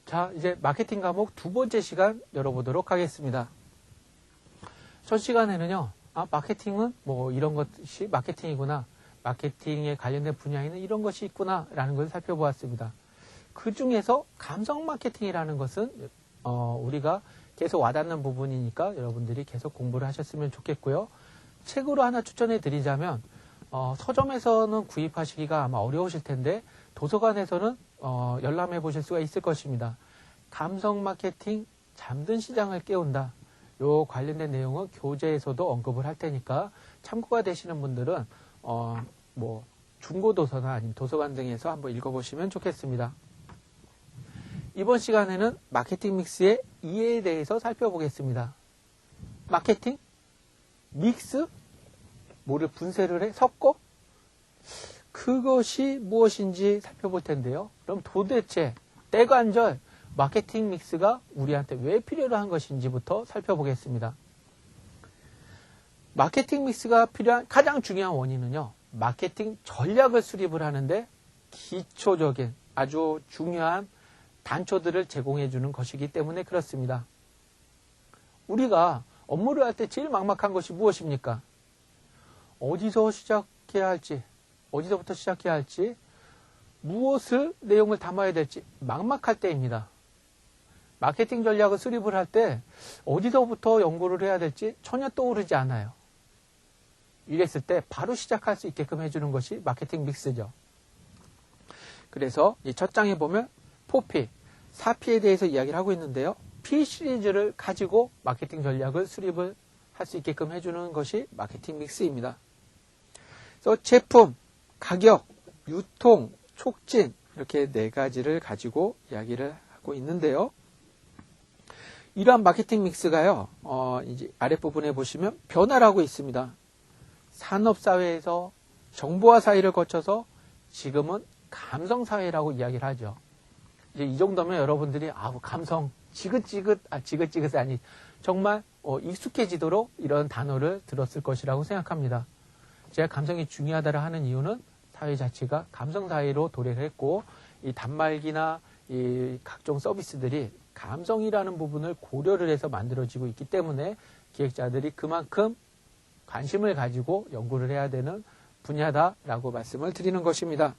자, 이제 마케팅 과목 두 번째 시간 열어보도록 하겠습니다. 첫 시간에는요, 마케팅은 뭐 이런 것이 마케팅이구나, 마케팅에 관련된 분야에는 이런 것이 있구나 라는 것을 살펴보았습니다. 그 중에서 감성 마케팅이라는 것은 우리가 계속 와닿는 부분이니까 여러분들이 계속 공부를 하셨으면 좋겠고요. 책으로 하나 추천해 드리자면 서점에서는 구입하시기가 아마 어려우실 텐데 도서관에서는 열람해 보실 수가 있을 것입니다. 감성 마케팅, 잠든 시장을 깨운다. 요 관련된 내용은 교재에서도 언급을 할 테니까 참고가 되시는 분들은 뭐 중고도서나 아니면 도서관 등에서 한번 읽어보시면 좋겠습니다. 이번 시간에는 마케팅 믹스의 이해에 대해서 살펴보겠습니다. 마케팅? 믹스? 뭐를 분쇄를 해? 섞어? 그것이 무엇인지 살펴볼 텐데요. 그럼 도대체 때관절 마케팅 믹스가 우리한테 왜 필요로 한 것인지부터 살펴보겠습니다. 마케팅 믹스가 필요한 가장 중요한 원인은요, 마케팅 전략을 수립을 하는데 기초적인 아주 중요한 단초들을 제공해 주는 것이기 때문에 그렇습니다. 우리가 업무를 할 때 제일 막막한 것이 무엇입니까? 어디서 시작해야 할지, 어디서부터 시작해야 할지, 무엇을 내용을 담아야 될지 막막할 때입니다. 마케팅 전략을 수립을 할 때 어디서부터 연구를 해야 될지 전혀 떠오르지 않아요. 이랬을 때 바로 시작할 수 있게끔 해주는 것이 마케팅 믹스죠. 그래서 이 첫 장에 보면 4P, 4P에 대해서 이야기를 하고 있는데요. P 시리즈를 가지고 마케팅 전략을 수립을 할 수 있게끔 해주는 것이 마케팅 믹스입니다. 그래서 제품, 가격, 유통, 촉진 이렇게 네 가지를 가지고 이야기를 하고 있는데요. 이러한 마케팅 믹스가요, 이제 아랫부분에 보시면 변화라고 있습니다. 산업사회에서 정보화 사회를 거쳐서 지금은 감성사회라고 이야기를 하죠. 이제 이 정도면 여러분들이, 감성, 지긋지긋이 아니, 정말 익숙해지도록 이런 단어를 들었을 것이라고 생각합니다. 제가 감성이 중요하다고 하는 이유는 사회 자체가 감성사회로 도래를 했고, 이 단말기나 이 각종 서비스들이 감성이라는 부분을 고려를 해서 만들어지고 있기 때문에 기획자들이 그만큼 관심을 가지고 연구를 해야 되는 분야다라고 말씀을 드리는 것입니다.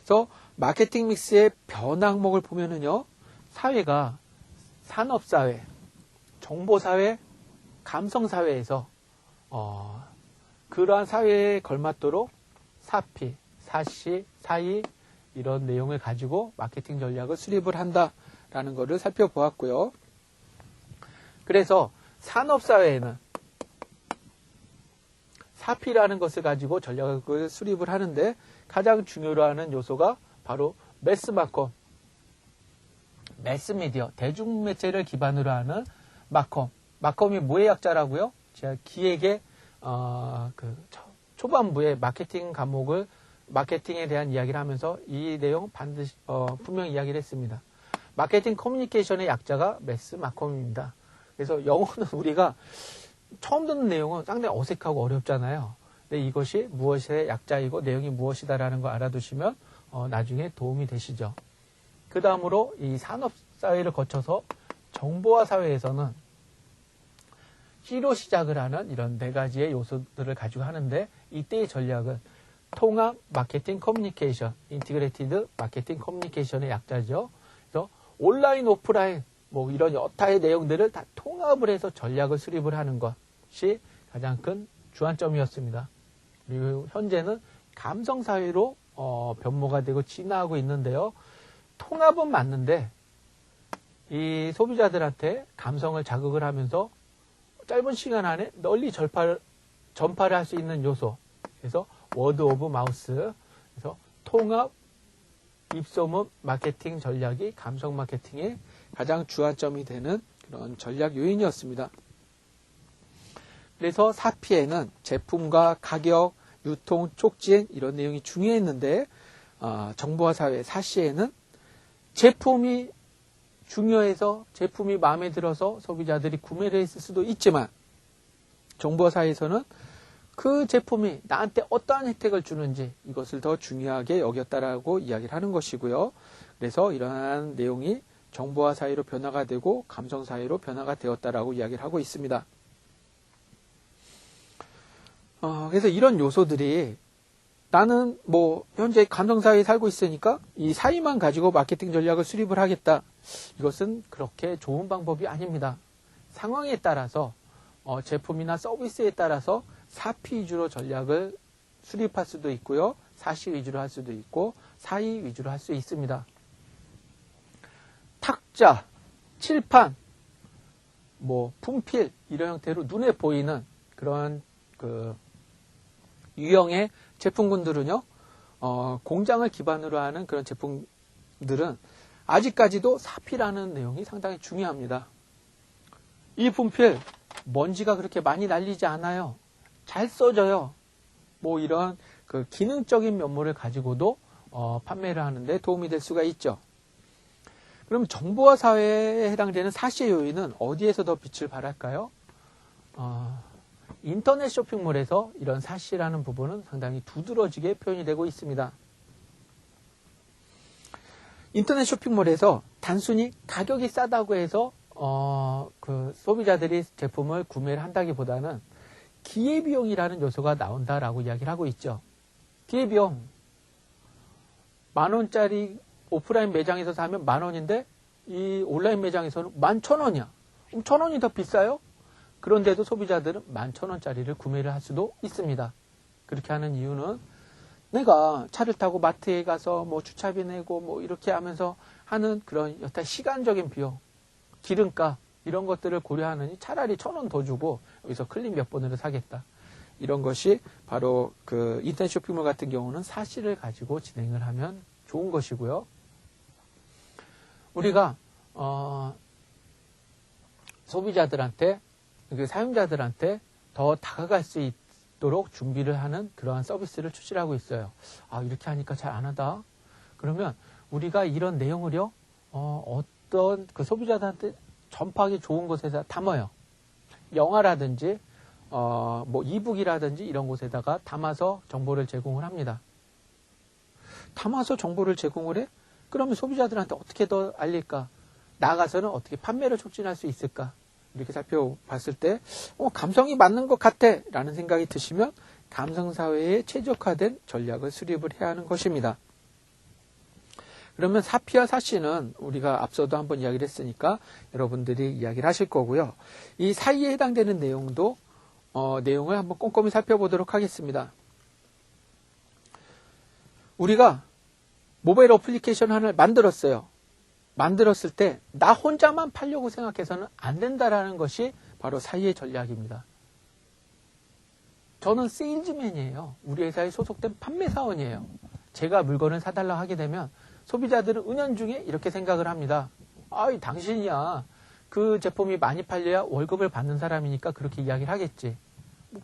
그래서 마케팅 믹스의 변화 항목을 보면은요, 사회가 산업사회, 정보사회, 감성사회에서 그러한 사회에 걸맞도록 4P, 4C, 4E 이런 내용을 가지고 마케팅 전략을 수립을 한다라는 것을 살펴보았고요. 그래서 산업사회에는 4P라는 것을 가지고 전략을 수립을 하는데 가장 중요로 하는 요소가 바로 매스마컴, 매스미디어, 대중매체를 기반으로 하는 마컴. 마컴이 뭐의 약자라고요? 제가 기획의 초반부에 마케팅 과목을 마케팅에 대한 이야기를 하면서 이 내용 반드시 분명히 이야기를 했습니다. 마케팅 커뮤니케이션의 약자가 매스마컴입니다. 그래서 영어는 우리가 처음 듣는 내용은 상당히 어색하고 어렵잖아요. 근데 이것이 무엇의 약자이고 내용이 무엇이다라는 걸 알아두시면 나중에 도움이 되시죠. 그 다음으로 이 산업사회를 거쳐서 정보화 사회에서는 C로 시작을 하는 이런 네 가지의 요소들을 가지고 하는데 이때의 전략은 통합 마케팅 커뮤니케이션, 인티그레이티드 마케팅 커뮤니케이션의 약자죠. 그래서 온라인, 오프라인 뭐 이런 여타의 내용들을 다 통합을 해서 전략을 수립을 하는 것이 가장 큰 주안점이었습니다. 그리고 현재는 감성사회로 변모가 되고 진화하고 있는데요. 통합은 맞는데 이 소비자들한테 감성을 자극을 하면서 짧은 시간 안에 널리 전파를 할 수 있는 요소. 그래서 워드 오브 마우스. 그래서 통합, 입소문 마케팅 전략이 감성 마케팅의 가장 주안점이 되는 그런 전략 요인이었습니다. 그래서 4P에는 제품과 가격, 유통, 촉진 이런 내용이 중요했는데 정보화 사회 4C에는 제품이 중요해서 제품이 마음에 들어서 소비자들이 구매를 했을 수도 있지만 정보화 사회에서는 그 제품이 나한테 어떠한 혜택을 주는지 이것을 더 중요하게 여겼다라고 이야기를 하는 것이고요. 그래서 이러한 내용이 정보화 사회로 변화가 되고 감성 사회로 변화가 되었다라고 이야기를 하고 있습니다. 그래서 이런 요소들이 나는 뭐 현재 감성 사회에 살고 있으니까 이 사이만 가지고 마케팅 전략을 수립을 하겠다. 이것은 그렇게 좋은 방법이 아닙니다. 상황에 따라서 제품이나 서비스에 따라서 사피 위주로 전략을 수립할 수도 있고요. 사시 위주로 할 수도 있고 사이 위주로 할 수 있습니다. 탁자, 칠판, 뭐 분필 이런 형태로 눈에 보이는 그런 그 유형의 제품군들은요. 공장을 기반으로 하는 그런 제품들은 아직까지도 사피라는 내용이 상당히 중요합니다. 이 분필 먼지가 그렇게 많이 날리지 않아요. 잘 써져요. 뭐 이런 그 기능적인 면모를 가지고도 판매를 하는데 도움이 될 수가 있죠. 그럼 정보화 사회에 해당되는 사시의 요인은 어디에서 더 빛을 발할까요? 인터넷 쇼핑몰에서 이런 사시라는 부분은 상당히 두드러지게 표현이 되고 있습니다. 인터넷 쇼핑몰에서 단순히 가격이 싸다고 해서 그 소비자들이 제품을 구매를 한다기보다는 기회비용이라는 요소가 나온다라고 이야기를 하고 있죠. 기회비용 10,000원짜리 오프라인 매장에서 사면 10,000원인데 이 온라인 매장에서는 11,000원이야. 그럼 1,000원이 더 비싸요? 그런데도 소비자들은 11,000원짜리를 구매를 할 수도 있습니다. 그렇게 하는 이유는 내가 차를 타고 마트에 가서 뭐 주차비 내고 뭐 이렇게 하면서 하는 그런 여타 시간적인 비용, 기름값 이런 것들을 고려하느니 차라리 1,000원 더 주고 여기서 클릭 몇 번으로 사겠다. 이런 것이 바로 그 인터넷 쇼핑몰 같은 경우는 사실을 가지고 진행을 하면 좋은 것이고요. 우리가 소비자들한테 그 사용자들한테 더 다가갈 수 있도록 준비를 하는 그러한 서비스를 출시를 하고 있어요. 이렇게 하니까 잘 안 하다. 그러면 우리가 이런 내용을요, 어떤 그 소비자들한테 전파하기 좋은 곳에서 담아요. 영화라든지, 뭐 이북이라든지 이런 곳에다가 담아서 정보를 제공을 합니다. 담아서 정보를 제공을 해? 그러면 소비자들한테 어떻게 더 알릴까? 나아가서는 어떻게 판매를 촉진할 수 있을까? 이렇게 살펴봤을 때 감성이 맞는 것 같아 라는 생각이 드시면 감성사회에 최적화된 전략을 수립을 해야 하는 것입니다. 그러면 사피와 사시는 우리가 앞서도 한번 이야기를 했으니까 여러분들이 이야기를 하실 거고요. 이 사이에 해당되는 내용도 내용을 한번 꼼꼼히 살펴보도록 하겠습니다. 우리가 모바일 어플리케이션 하나를 만들었어요. 만들었을 때 나 혼자만 팔려고 생각해서는 안 된다라는 것이 바로 사이의 전략입니다. 저는 세일즈맨이에요. 우리 회사에 소속된 판매사원이에요. 제가 물건을 사달라고 하게 되면 소비자들은 은연중에 이렇게 생각을 합니다. 당신이야. 그 제품이 많이 팔려야 월급을 받는 사람이니까 그렇게 이야기를 하겠지.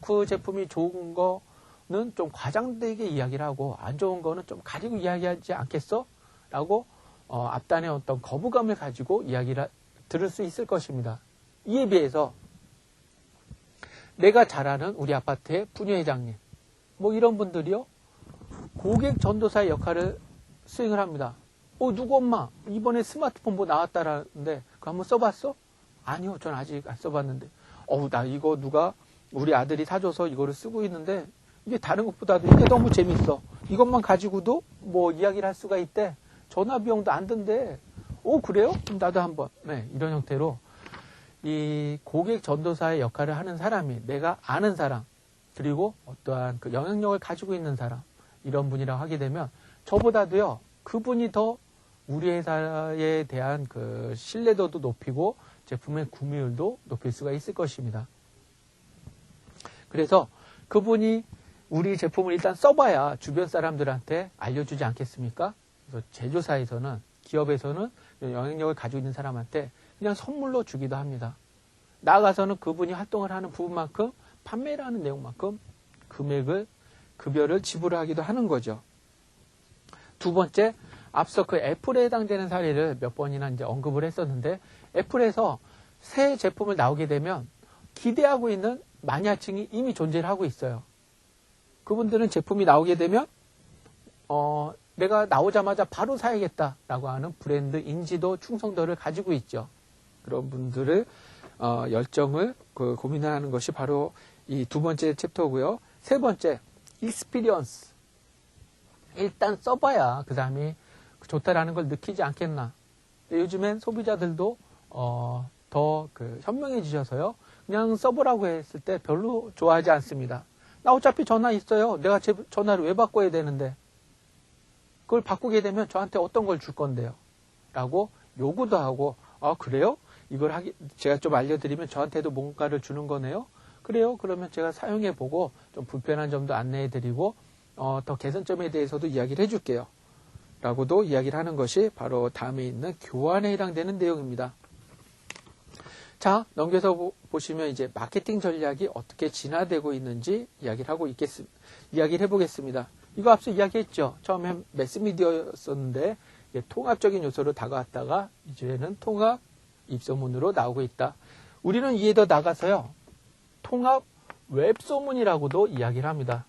그 제품이 좋은 거는 좀 과장되게 이야기를 하고 안 좋은 거는 좀 가지고 이야기하지 않겠어? 라고 앞단에 어떤 거부감을 가지고 이야기를 들을 수 있을 것입니다. 이에 비해서 내가 잘 아는 우리 아파트의 부녀회장님 뭐 이런 분들이요. 고객 전도사의 역할을 수행을 합니다. 누구 엄마 이번에 스마트폰 뭐 나왔다라는데 그거 한번 써봤어? 아니요. 전 아직 안 써봤는데 나 이거 누가 우리 아들이 사줘서 이거를 쓰고 있는데 이게 다른 것보다도 이게 너무 재밌어. 이것만 가지고도 뭐 이야기를 할 수가 있대. 전화 비용도 안 든대. 그래요? 그럼 나도 한번. 네, 이런 형태로 이 고객 전도사의 역할을 하는 사람이 내가 아는 사람 그리고 어떠한 그 영향력을 가지고 있는 사람 이런 분이라고 하게 되면 저보다도요 그분이 더 우리 회사에 대한 그 신뢰도도 높이고 제품의 구매율도 높일 수가 있을 것입니다. 그래서 그분이 우리 제품을 일단 써봐야 주변 사람들한테 알려주지 않겠습니까? 그래서 제조사에서는 기업에서는 영향력을 가지고 있는 사람한테 그냥 선물로 주기도 합니다. 나아가서는 그분이 활동을 하는 부분만큼 판매를 하는 내용만큼 급여를 지불하기도 하는 거죠. 두 번째, 앞서 그 애플에 해당되는 사례를 몇 번이나 이제 언급을 했었는데 애플에서 새 제품을 나오게 되면 기대하고 있는 마니아층이 이미 존재를 하고 있어요. 그분들은 제품이 나오게 되면 내가 나오자마자 바로 사야겠다라고 하는 브랜드 인지도, 충성도를 가지고 있죠. 그런 분들의 열정을 고민하는 것이 바로 이 두 번째 챕터고요. 세 번째, 익스피리언스. 일단 써봐야 그 사람이 좋다라는 걸 느끼지 않겠나. 요즘엔 소비자들도 더 현명해지셔서요. 그냥 써보라고 했을 때 별로 좋아하지 않습니다. 나 어차피 전화 있어요. 내가 제 전화를 왜 바꿔야 되는데. 그걸 바꾸게 되면 저한테 어떤 걸 줄 건데요. 라고 요구도 하고, 그래요? 이걸 제가 좀 알려드리면 저한테도 뭔가를 주는 거네요? 그래요? 그러면 제가 사용해보고 좀 불편한 점도 안내해드리고, 더 개선점에 대해서도 이야기를 해줄게요. 라고도 이야기를 하는 것이 바로 다음에 있는 교환에 해당되는 내용입니다. 자, 넘겨서 보시면 이제 마케팅 전략이 어떻게 진화되고 있는지 이야기를 해보겠습니다. 이거 앞서 이야기했죠. 처음엔 매스미디어였었는데 통합적인 요소로 다가왔다가 이제는 통합 입소문으로 나오고 있다. 우리는 이에 더 나가서요. 통합 웹소문이라고도 이야기를 합니다.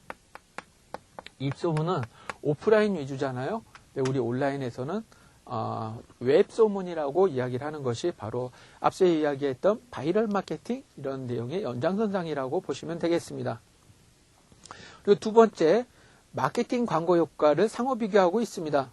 입소문은 오프라인 위주잖아요. 근데 우리 온라인에서는 웹소문이라고 이야기를 하는 것이 바로 앞서 이야기했던 바이럴 마케팅 이런 내용의 연장선상이라고 보시면 되겠습니다. 그리고 두 번째, 마케팅 광고 효과를 상호 비교하고 있습니다.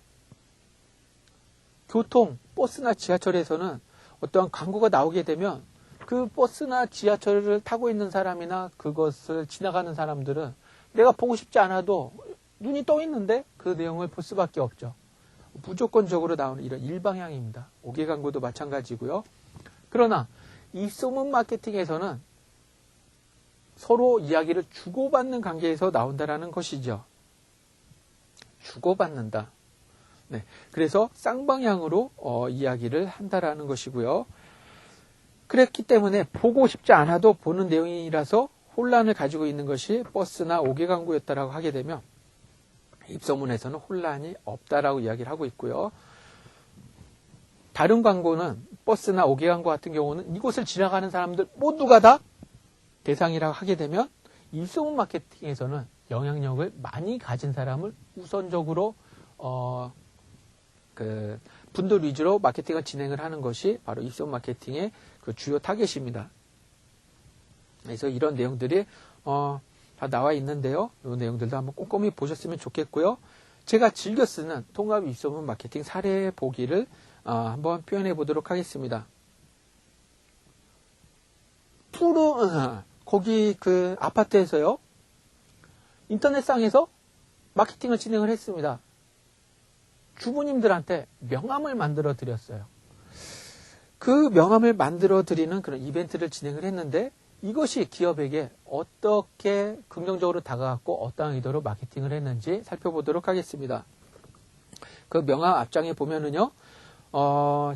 교통, 버스나 지하철에서는 어떠한 광고가 나오게 되면 그 버스나 지하철을 타고 있는 사람이나 그것을 지나가는 사람들은 내가 보고 싶지 않아도 눈이 떠 있는데 그 내용을 볼 수밖에 없죠. 무조건적으로 나오는 이런 일방향입니다. 오개 광고도 마찬가지고요. 그러나 입소문 마케팅에서는 서로 이야기를 주고받는 관계에서 나온다라는 것이죠. 주고받는다. 네, 그래서 쌍방향으로 이야기를 한다라는 것이고요. 그랬기 때문에 보고 싶지 않아도 보는 내용이라서 혼란을 가지고 있는 것이 버스나 오개 광고였다라고 하게 되면 입소문에서는 혼란이 없다라고 이야기를 하고 있고요. 다른 광고는 버스나 오개 광고 같은 경우는 이곳을 지나가는 사람들 모두가 다 대상이라고 하게 되면 입소문 마케팅에서는 영향력을 많이 가진 사람을 우선적으로 분들 위주로 마케팅을 진행을 하는 것이 바로 입소문 마케팅의 그 주요 타겟입니다. 그래서 이런 내용들이 다 나와 있는데요. 이 내용들도 한번 꼼꼼히 보셨으면 좋겠고요. 제가 즐겨 쓰는 통합 입소문 마케팅 사례 보기를 한번 표현해 보도록 하겠습니다. 거기 그 아파트에서요. 인터넷상에서 마케팅을 진행을 했습니다. 주부님들한테 명함을 만들어 드렸어요. 그 명함을 만들어 드리는 그런 이벤트를 진행을 했는데 이것이 기업에게 어떻게 긍정적으로 다가갔고 어떠한 의도로 마케팅을 했는지 살펴보도록 하겠습니다. 그 명함 앞장에 보면은요,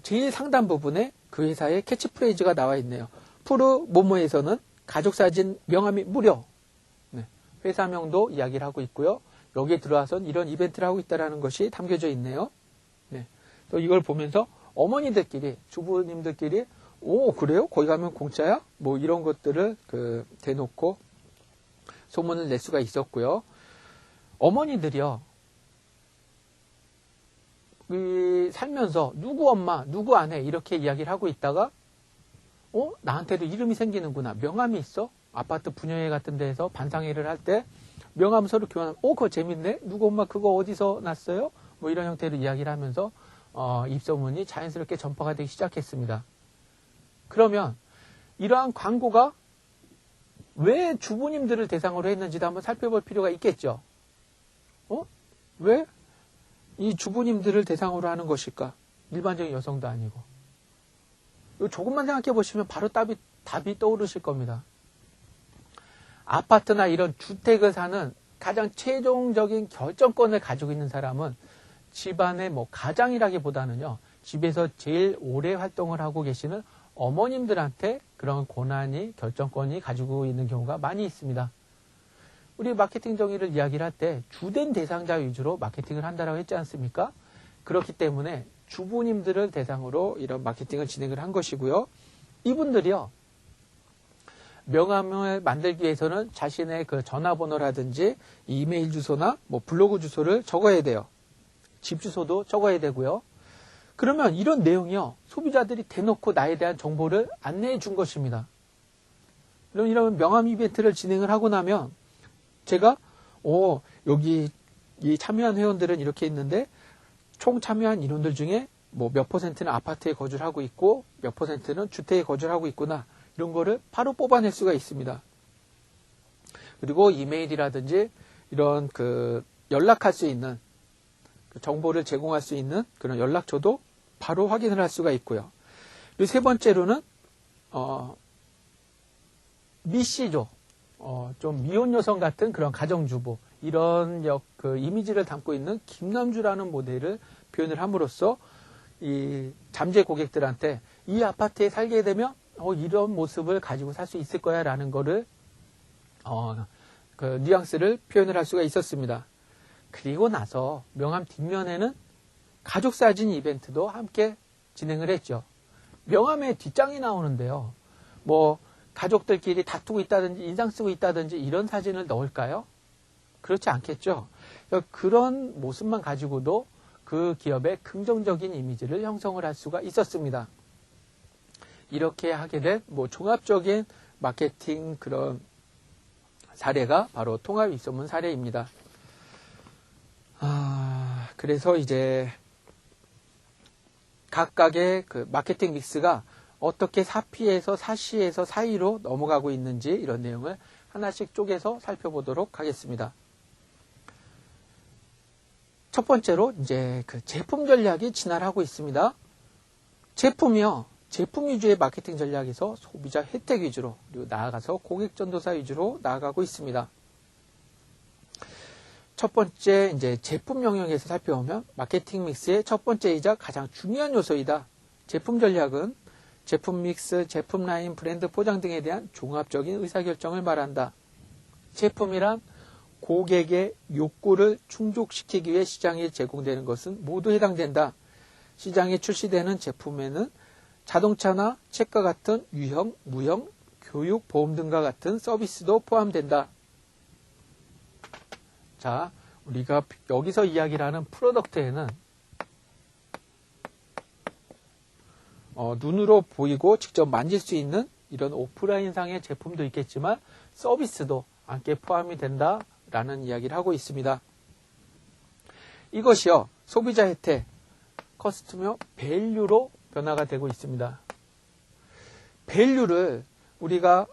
제일 상단 부분에 그 회사의 캐치프레이즈가 나와 있네요. 푸르 모모에서는 가족사진 명함이 무료. 네, 회사명도 이야기를 하고 있고요. 여기에 들어와서는 이런 이벤트를 하고 있다는 것이 담겨져 있네요. 네, 또 이걸 보면서 어머니들끼리, 주부님들끼리 그래요? 거기 가면 공짜야? 뭐 이런 것들을 대놓고 소문을 낼 수가 있었고요. 어머니들이요. 살면서 누구 엄마, 누구 아내 이렇게 이야기를 하고 있다가 나한테도 이름이 생기는구나. 명함이 있어? 아파트 분녀회 같은 데에서 반상회를 할 때 명함 서로 교환하면 그거 재밌네? 누구 엄마 그거 어디서 났어요? 뭐 이런 형태로 이야기를 하면서 입소문이 자연스럽게 전파가 되기 시작했습니다. 그러면 이러한 광고가 왜 주부님들을 대상으로 했는지도 한번 살펴볼 필요가 있겠죠. 왜 이 주부님들을 대상으로 하는 것일까? 일반적인 여성도 아니고. 조금만 생각해 보시면 바로 답이 떠오르실 겁니다. 아파트나 이런 주택을 사는 가장 최종적인 결정권을 가지고 있는 사람은 집안의 가장이라기보다는요, 집에서 제일 오래 활동을 하고 계시는 어머님들한테 그런 권한이, 결정권이 가지고 있는 경우가 많이 있습니다. 우리 마케팅 정의를 이야기를 할 때 주된 대상자 위주로 마케팅을 한다라고 했지 않습니까? 그렇기 때문에 주부님들을 대상으로 이런 마케팅을 진행을 한 것이고요. 이분들이요, 명함을 만들기 위해서는 자신의 그 전화번호라든지 이메일 주소나 뭐 블로그 주소를 적어야 돼요. 집 주소도 적어야 되고요. 그러면 이런 내용이요, 소비자들이 대놓고 나에 대한 정보를 안내해 준 것입니다. 그럼 이런 명함 이벤트를 진행을 하고 나면 제가 여기 이 참여한 회원들은 이렇게 있는데 총 참여한 인원들 중에 뭐 몇 퍼센트는 아파트에 거주를 하고 있고 몇 퍼센트는 주택에 거주를 하고 있구나, 이런 거를 바로 뽑아낼 수가 있습니다. 그리고 이메일이라든지 이런 그 연락할 수 있는 그 정보를 제공할 수 있는 그런 연락처도 바로 확인을 할 수가 있고요. 그리고 세 번째로는 미씨조, 좀 미혼 여성 같은 그런 가정주부, 이런 그 이미지를 담고 있는 김남주라는 모델을 표현을 함으로써 이 잠재 고객들한테 이 아파트에 살게 되면 이런 모습을 가지고 살 수 있을 거야 라는 거를 그 뉘앙스를 표현을 할 수가 있었습니다. 그리고 나서 명함 뒷면에는 가족 사진 이벤트도 함께 진행을 했죠. 명함에 뒷장이 나오는데요, 뭐 가족들끼리 다투고 있다든지 인상 쓰고 있다든지 이런 사진을 넣을까요? 그렇지 않겠죠. 그런 모습만 가지고도 그 기업의 긍정적인 이미지를 형성을 할 수가 있었습니다. 이렇게 하게 된 뭐 종합적인 마케팅 그런 사례가 바로 통합 입소문 사례입니다. 그래서 이제 각각의 그 마케팅 믹스가 어떻게 4P에서 4C에서 4E로 넘어가고 있는지 이런 내용을 하나씩 쪼개서 살펴보도록 하겠습니다. 첫 번째로 이제 그 제품 전략이 진화하고 있습니다. 제품이요, 제품 위주의 마케팅 전략에서 소비자 혜택 위주로, 그리고 나아가서 고객 전도사 위주로 나아가고 있습니다. 첫 번째 이제 제품 영역에서 살펴보면 마케팅 믹스의 첫 번째이자 가장 중요한 요소이다. 제품 전략은 제품 믹스, 제품 라인, 브랜드 포장 등에 대한 종합적인 의사결정을 말한다. 제품이란 고객의 욕구를 충족시키기 위해 시장에 제공되는 것은 모두 해당된다. 시장에 출시되는 제품에는 자동차나 책과 같은 유형, 무형, 교육, 보험 등과 같은 서비스도 포함된다. 자, 우리가 여기서 이야기를 하는 프로덕트에는 눈으로 보이고 직접 만질 수 있는 이런 오프라인상의 제품도 있겠지만 서비스도 함께 포함이 된다라는 이야기를 하고 있습니다. 이것이요, 소비자 혜택, 커스터머 밸류로 변화가 되고 있습니다. 밸류를 우리가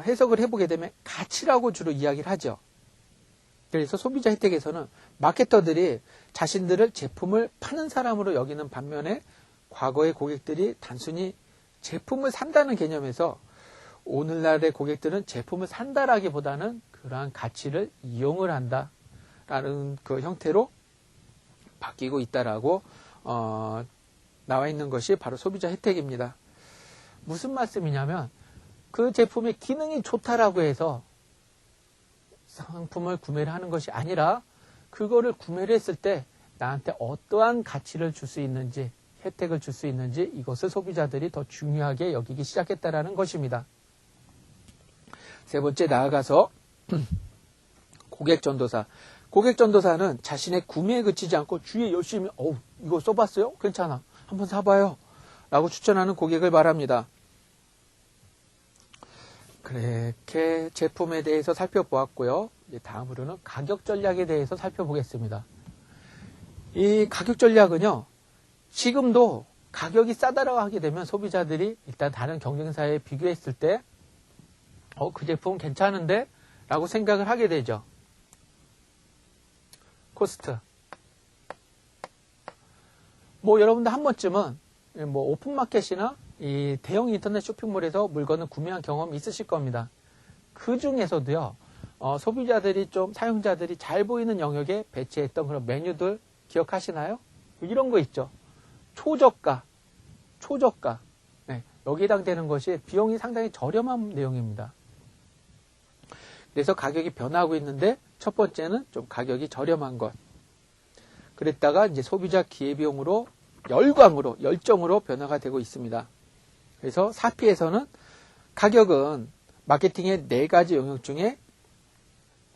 해석을 해보게 되면 가치라고 주로 이야기를 하죠. 그래서 소비자 혜택에서는 마케터들이 자신들을 제품을 파는 사람으로 여기는 반면에 과거의 고객들이 단순히 제품을 산다는 개념에서 오늘날의 고객들은 제품을 산다라기보다는 그러한 가치를 이용을 한다라는 그 형태로 바뀌고 있다라고 나와 있는 것이 바로 소비자 혜택입니다. 무슨 말씀이냐면 그 제품의 기능이 좋다라고 해서 상품을 구매를 하는 것이 아니라 그거를 구매를 했을 때 나한테 어떠한 가치를 줄 수 있는지, 혜택을 줄 수 있는지, 이것을 소비자들이 더 중요하게 여기기 시작했다라는 것입니다. 세 번째 나아가서 고객 전도사. 고객 전도사는 자신의 구매에 그치지 않고 주위에 열심히 이거 써봤어요? 괜찮아. 한번 사봐요. 라고 추천하는 고객을 말합니다. 그렇게 제품에 대해서 살펴보았고요. 이제 다음으로는 가격 전략에 대해서 살펴보겠습니다. 이 가격 전략은요, 지금도 가격이 싸다라고 하게 되면 소비자들이 일단 다른 경쟁사에 비교했을 때 그 제품 괜찮은데? 라고 생각을 하게 되죠. 코스트. 여러분들 한 번쯤은 오픈마켓이나 이 대형 인터넷 쇼핑몰에서 물건을 구매한 경험이 있으실 겁니다. 그 중에서도요, 소비자들이 좀, 사용자들이 잘 보이는 영역에 배치했던 그런 메뉴들 기억하시나요? 이런 거 있죠. 초저가. 네, 여기에 해당되는 것이 비용이 상당히 저렴한 내용입니다. 그래서 가격이 변화하고 있는데 첫 번째는 좀 가격이 저렴한 것. 그랬다가 이제 소비자 기회비용으로 열정으로 변화가 되고 있습니다. 그래서 4P에서는 가격은 마케팅의 4가지 영역 중에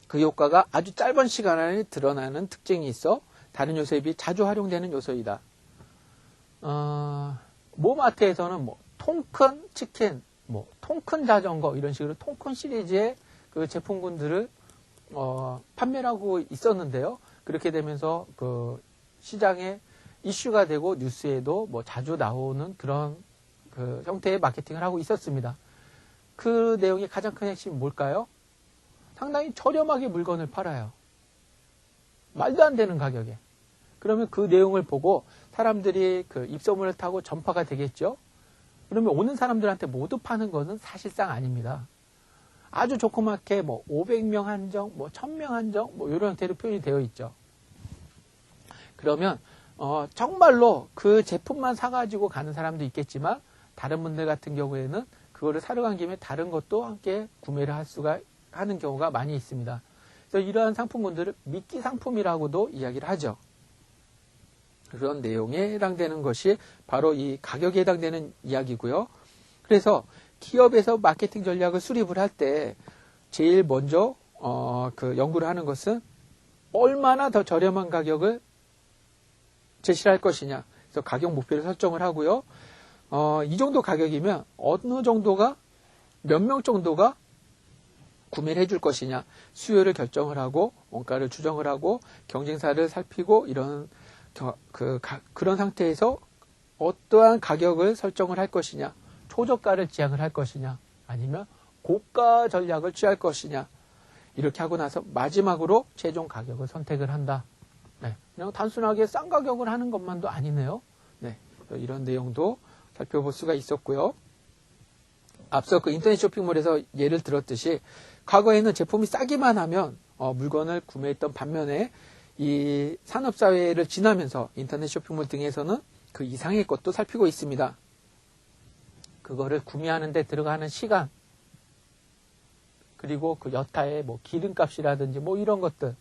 그 효과가 아주 짧은 시간 안에 드러나는 특징이 있어 다른 요소에 비해 자주 활용되는 요소이다. 모마트에서는 뭐 통큰 치킨, 뭐 통큰 자전거 이런 식으로 통큰 시리즈의 그 제품군들을 판매를 하고 있었는데요. 그렇게 되면서 그 시장에 이슈가 되고 뉴스에도 뭐 자주 나오는 그런 그 형태의 마케팅을 하고 있었습니다. 그 내용의 가장 큰 핵심이 뭘까요? 상당히 저렴하게 물건을 팔아요. 말도 안 되는 가격에. 그러면 그 내용을 보고 사람들이 그 입소문을 타고 전파가 되겠죠? 그러면 오는 사람들한테 모두 파는 것은 사실상 아닙니다. 아주 조그맣게 뭐 500명 한정, 뭐 1000명 한정, 뭐 이런 형태로 표현이 되어 있죠. 그러면 정말로 그 제품만 사가지고 가는 사람도 있겠지만 다른 분들 같은 경우에는 그거를 사러 간 김에 다른 것도 함께 구매를 하는 경우가 많이 있습니다. 그래서 이러한 상품군들을 미끼 상품이라고도 이야기를 하죠. 그런 내용에 해당되는 것이 바로 이 가격에 해당되는 이야기고요. 그래서 기업에서 마케팅 전략을 수립을 할 때 제일 먼저 그 연구를 하는 것은 얼마나 더 저렴한 가격을 제시를 할 것이냐. 그래서 가격 목표를 설정을 하고요. 이 정도 가격이면 어느 정도가 몇 명 정도가 구매를 해줄 것이냐. 수요를 결정을 하고 원가를 추정을 하고 경쟁사를 살피고 이런 그런 상태에서 어떠한 가격을 설정을 할 것이냐. 초저가를 지향을 할 것이냐. 아니면 고가 전략을 취할 것이냐. 이렇게 하고 나서 마지막으로 최종 가격을 선택을 한다. 네, 그냥 단순하게 싼 가격을 하는 것만도 아니네요. 네, 이런 내용도 살펴볼 수가 있었고요. 앞서 그 인터넷 쇼핑몰에서 예를 들었듯이 과거에는 제품이 싸기만 하면 물건을 구매했던 반면에 이 산업사회를 지나면서 인터넷 쇼핑몰 등에서는 그 이상의 것도 살피고 있습니다. 그거를 구매하는 데 들어가는 시간, 그리고 그 여타의 뭐 기름값이라든지 뭐 이런 것들,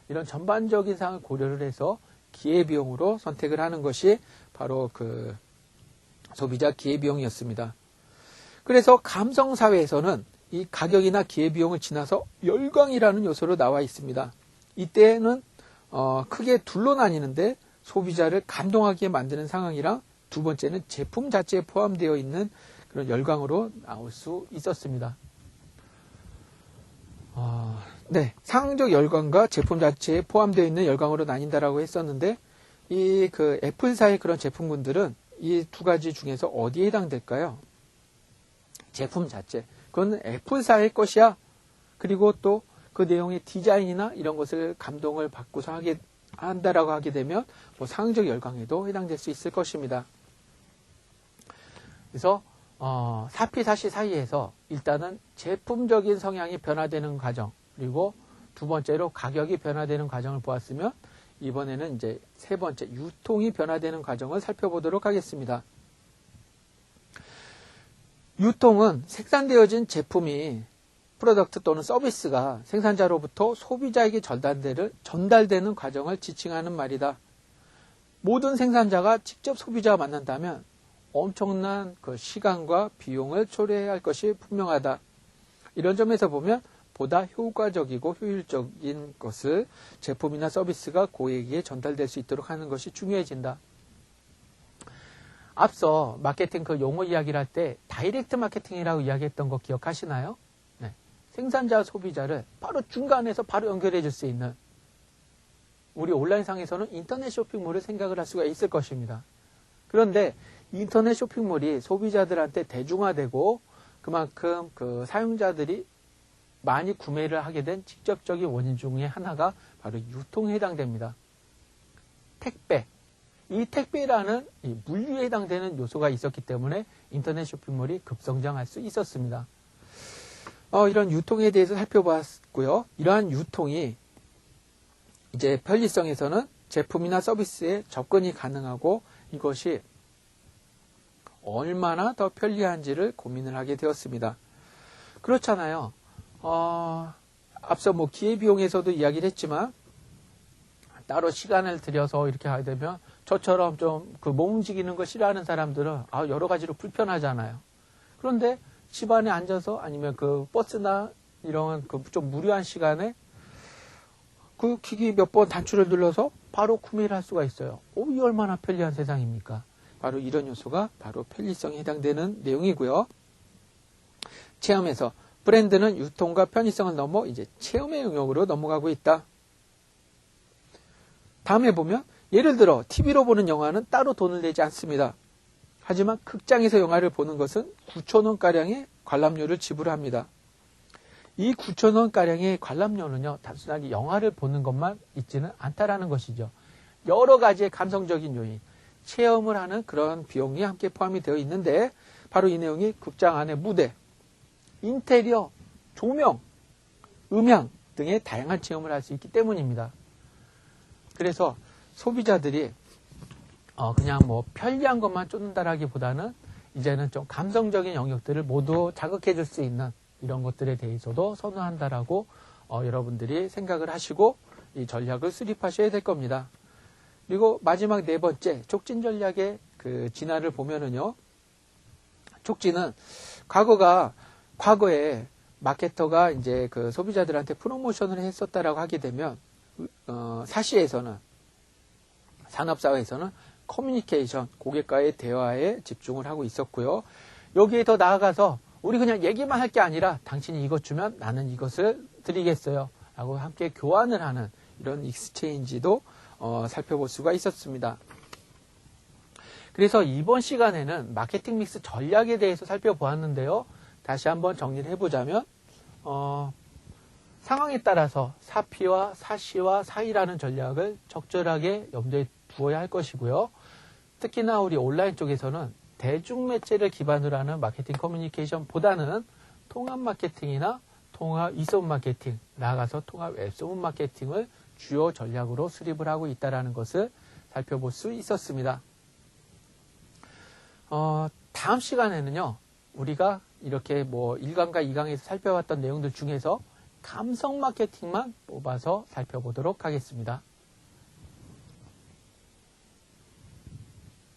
이런 전반적인 사항을 고려를 해서 기회비용으로 선택을 하는 것이 바로 그 소비자 기회비용이었습니다. 그래서 감성사회에서는 이 가격이나 기회비용을 지나서 열광이라는 요소로 나와 있습니다. 이때는 크게 둘로 나뉘는데 소비자를 감동하게 만드는 상황이랑 두 번째는 제품 자체에 포함되어 있는 그런 열광으로 나올 수 있었습니다. 네, 상황적 열광과 제품 자체에 포함되어 있는 열광으로 나뉜다라고 했었는데 이 그 애플사의 그런 제품군들은 이 두 가지 중에서 어디에 해당될까요? 제품 자체. 그건 애플사의 것이야. 그리고 또 그 내용의 디자인이나 이런 것을 감동을 받고서 한다라고 하게 되면 뭐 상황적 열광에도 해당될 수 있을 것입니다. 그래서 사피사시 사이에서 일단은 제품적인 성향이 변화되는 과정, 그리고 두 번째로 가격이 변화되는 과정을 보았으면 이번에는 이제 세 번째 유통이 변화되는 과정을 살펴보도록 하겠습니다. 유통은 생산되어진 제품이 프로덕트 또는 서비스가 생산자로부터 소비자에게 전달되는 과정을 지칭하는 말이다. 모든 생산자가 직접 소비자와 만난다면 엄청난 그 시간과 비용을 초래해야 할 것이 분명하다. 이런 점에서 보면 보다 효과적이고 효율적인 것을 제품이나 서비스가 고객에게 전달될 수 있도록 하는 것이 중요해진다. 앞서 마케팅 그 용어 이야기를 할 때 다이렉트 마케팅이라고 이야기했던 거 기억하시나요? 네. 생산자 소비자를 바로 중간에서 바로 연결해 줄 수 있는, 우리 온라인상에서는 인터넷 쇼핑몰을 생각을 할 수가 있을 것입니다. 그런데 인터넷 쇼핑몰이 소비자들한테 대중화되고 그만큼 그 사용자들이 많이 구매를 하게 된 직접적인 원인 중에 하나가 바로 유통에 해당됩니다. 택배. 이 택배라는 이 물류에 해당되는 요소가 있었기 때문에 인터넷 쇼핑몰이 급성장할 수 있었습니다. 이런 유통에 대해서 살펴봤고요. 이러한 유통이 이제 편리성에서는 제품이나 서비스에 접근이 가능하고 이것이 얼마나 더 편리한지를 고민을 하게 되었습니다. 그렇잖아요. 앞서 뭐 기회비용에서도 이야기를 했지만 따로 시간을 들여서 이렇게 하게 되면 저처럼 좀 그 몸 움직이는 거 싫어하는 사람들은 여러 가지로 불편하잖아요. 그런데 집안에 앉아서 아니면 그 버스나 이런 그 좀 무료한 시간에 그 기기 몇 번 단추를 눌러서 바로 구매를 할 수가 있어요. 이 얼마나 편리한 세상입니까? 바로 이런 요소가 바로 편리성에 해당되는 내용이고요. 체험에서 브랜드는 유통과 편의성을 넘어 이제 체험의 영역으로 넘어가고 있다. 다음에 보면 예를 들어 TV로 보는 영화는 따로 돈을 내지 않습니다. 하지만 극장에서 영화를 보는 것은 9,000원가량의 관람료를 지불합니다. 이 9,000원가량의 관람료는요, 단순하게 영화를 보는 것만 있지는 않다라는 것이죠. 여러 가지의 감성적인 요인, 체험을 하는 그런 비용이 함께 포함이 되어 있는데, 바로 이 내용이 극장 안의 무대, 인테리어, 조명, 음향 등의 다양한 체험을 할 수 있기 때문입니다. 그래서 소비자들이 그냥 뭐 편리한 것만 쫓는다라기보다는 이제는 좀 감성적인 영역들을 모두 자극해 줄 수 있는 이런 것들에 대해서도 선호한다라고 여러분들이 생각을 하시고 이 전략을 수립하셔야 될 겁니다. 그리고 마지막 네 번째 촉진 전략의 그 진화를 보면은요, 촉진은 과거에 마케터가 이제 그 소비자들한테 프로모션을 했었다라고 하게 되면 사시에서는 산업사회에서는 커뮤니케이션, 고객과의 대화에 집중을 하고 있었고요. 여기에 더 나아가서 우리 그냥 얘기만 할 게 아니라 당신이 이것 주면 나는 이것을 드리겠어요 라고 함께 교환을 하는 이런 익스체인지도 살펴볼 수가 있었습니다. 그래서 이번 시간에는 마케팅 믹스 전략에 대해서 살펴보았는데요. 다시 한번 정리를 해보자면 상황에 따라서 사피와 사시와 사이라는 전략을 적절하게 염두에 두어야 할 것이고요. 특히나 우리 온라인 쪽에서는 대중매체를 기반으로 하는 마케팅 커뮤니케이션보다는 통합 마케팅이나 통합 이소문 마케팅, 나아가서 통합 웹소문 마케팅을 주요 전략으로 수립을 하고 있다는 것을 살펴볼 수 있었습니다. 다음 시간에는요, 우리가 이렇게 뭐 1강과 2강에서 살펴봤던 내용들 중에서 감성 마케팅만 뽑아서 살펴보도록 하겠습니다.